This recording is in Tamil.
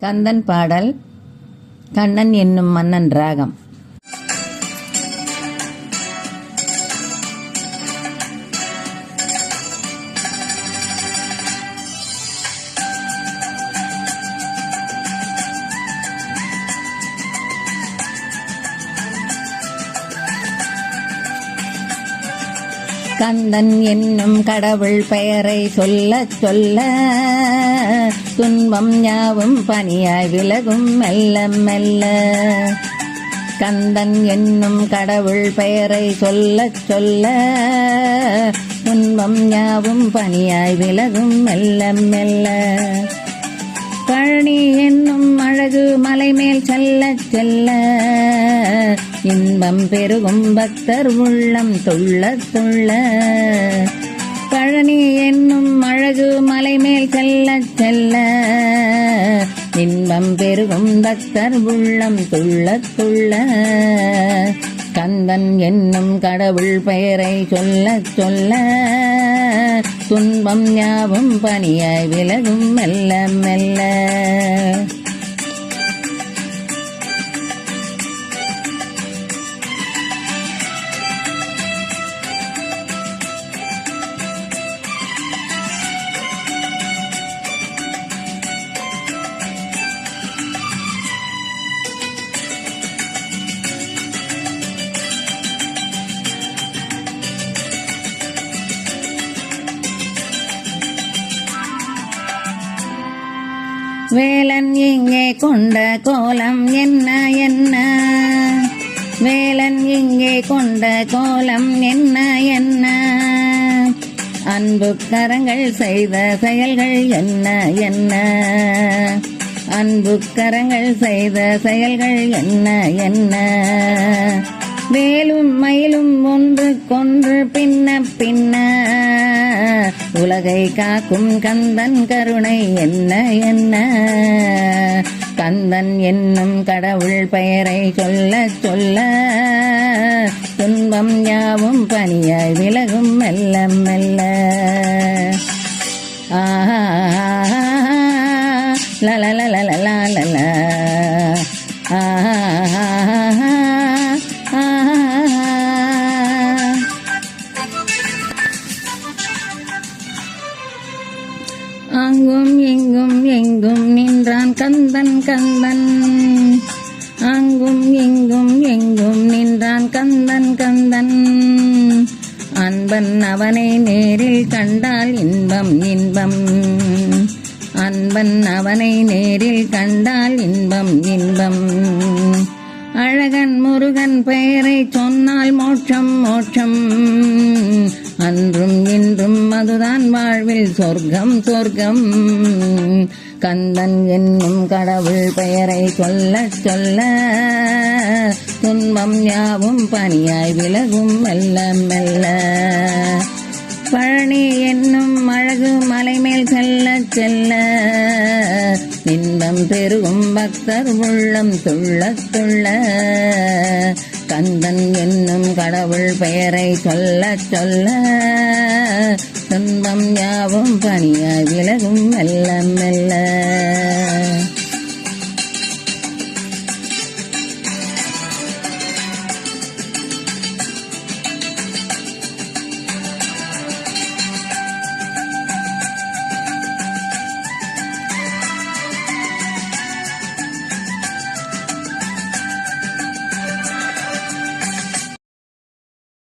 கந்தன் பாடல். கண்ணன் என்னும் மன்னன் ராகம். கந்தன் என்னும் கடவுள் பெயரை சொல்ல சொல்ல துன்பம் யாவும் பனியாய் விலகும் மெல்ல மெல்ல. கந்தன் என்னும் கடவுள் பெயரை சொல்ல சொல்ல துன்பம் யாவும் பனியாய் விலகும் மெல்ல மெல்ல. பழனி என்னும் அழகு மலை மேல் செல்ல செல்ல இன்பம் பெருகும் பக்தர் உள்ளம் துள்ள துள்ள. பழனி என்னும் அழகு மலை மேல் செல்ல செல்ல இன்பம் பெருகும் பக்தர் உள்ளம் துள்ள துள்ள. கந்தன் என்னும் கடவுள் பெயரை சொல்ல சொல்ல துன்பம் யாவும் பனியாய் விலகும் மெல்ல மெல்ல. வேலன் இங்கே கொண்ட கோலம் என்ன என்ன, வேலன் இங்கே கொண்ட கோலம் என்ன என்ன. அன்பு கரங்கள் செய்த செயல்கள் என்ன என்ன, அன்பு கரங்கள் செய்த செயல்கள் என்ன என்ன. வேலும் மயிலும் ஒன்று கொன்று பின்ன பின்ன உலகை காக்கும் கந்தன் கருணை என்ன என்ன. கந்தன் என்னும் கடவுள் பெயரை சொல்ல சொல்ல துன்பம் யாவும் பனியாய் விலகும் மெல்ல மெல்ல. ஆஹா லலலலலலலல ஆஹா. அங்கும் எங்கும் எங்கும் நின்றான் கந்தன் கந்தன், அங்கும் எங்கும் எங்கும் நின்றான் கந்தன் கந்தன். அன்பன் அவனை நேரில் கண்டால் இன்பம் இன்பம், அன்பன் அவனை நேரில் கண்டால் இன்பம் இன்பம். அழகன் முருகன் பெயரை சொன்னால் மோட்சம் மோட்சம், அன்றும் இன்றும் அதுதான் வாழ்வில் சொர்க்கம் சொர்க்கம். கந்தன் என்னும் கடவுள் பெயரை சொல்ல சொல்ல துன்பம் யாவும் பனியாய் விலகும் மெல்ல மெல்ல. பழனி என்னும் அழகு மலை மேல் செல்ல செல்ல இன்பம் பெருகும் பக்தர் உள்ளம் துள்ள துள்ள. கந்தன் என்னும் கடவுள் பெயரை சொல்ல சொல்ல துன்பம் யாவும் பனியாய் விலகும் மெல்ல மெல்ல.